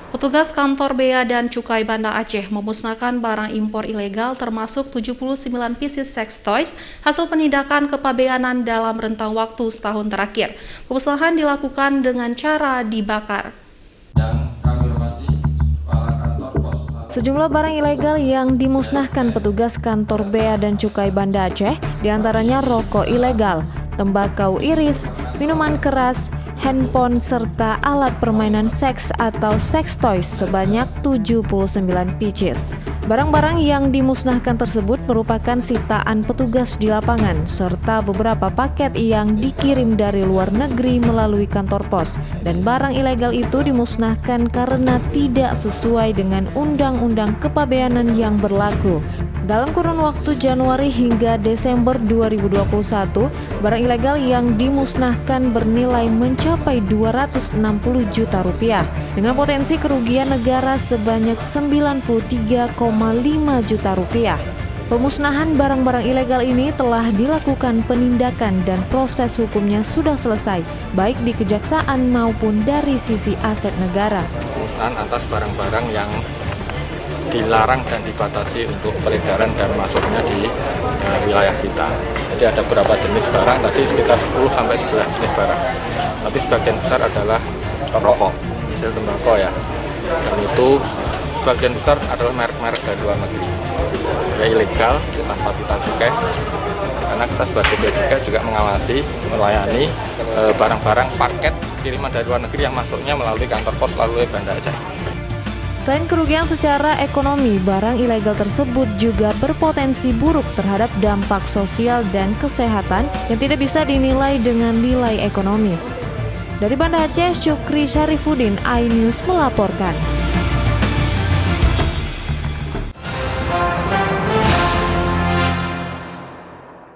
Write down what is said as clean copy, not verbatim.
Petugas kantor Bea dan Cukai Banda Aceh memusnahkan barang impor ilegal termasuk 79 pieces sex toys hasil penindakan kepabeanan dalam rentang waktu setahun terakhir. Pemusnahan dilakukan dengan cara dibakar. Sejumlah barang ilegal yang dimusnahkan petugas kantor Bea dan Cukai Banda Aceh, diantaranya rokok ilegal, tembakau iris, minuman keras, handphone, serta alat permainan seks atau sex toys sebanyak 79 pieces. Barang-barang yang dimusnahkan tersebut merupakan sitaan petugas di lapangan, serta beberapa paket yang dikirim dari luar negeri melalui kantor pos. Dan barang ilegal itu dimusnahkan karena tidak sesuai dengan undang-undang kepabeanan yang berlaku. Dalam kurun waktu Januari hingga Desember 2021, barang ilegal yang dimusnahkan bernilai mencapai 260 juta rupiah dengan potensi kerugian negara sebanyak 93,5 juta rupiah. Pemusnahan barang-barang ilegal ini telah dilakukan penindakan dan proses hukumnya sudah selesai, baik di kejaksaan maupun dari sisi aset negara. Pemusnahan atas barang-barang yang dilarang dan dibatasi untuk peredaran dan masuknya di wilayah kita. Jadi ada beberapa jenis barang, tadi sekitar 10-11 jenis barang. Tapi sebagian besar adalah rokok, hasil tembakau ya. Dan itu sebagian besar adalah merek-merek dari luar negeri. Ya ilegal, tanpa kita cukai. Karena kita sebagai bea cukai juga mengawasi, melayani barang-barang paket kiriman dari luar negeri yang masuknya melalui kantor pos melalui Banda Aceh. Selain kerugian secara ekonomi, barang ilegal tersebut juga berpotensi buruk terhadap dampak sosial dan kesehatan yang tidak bisa dinilai dengan nilai ekonomis. Dari Banda Aceh, Syukri Syarifuddin, iNews melaporkan.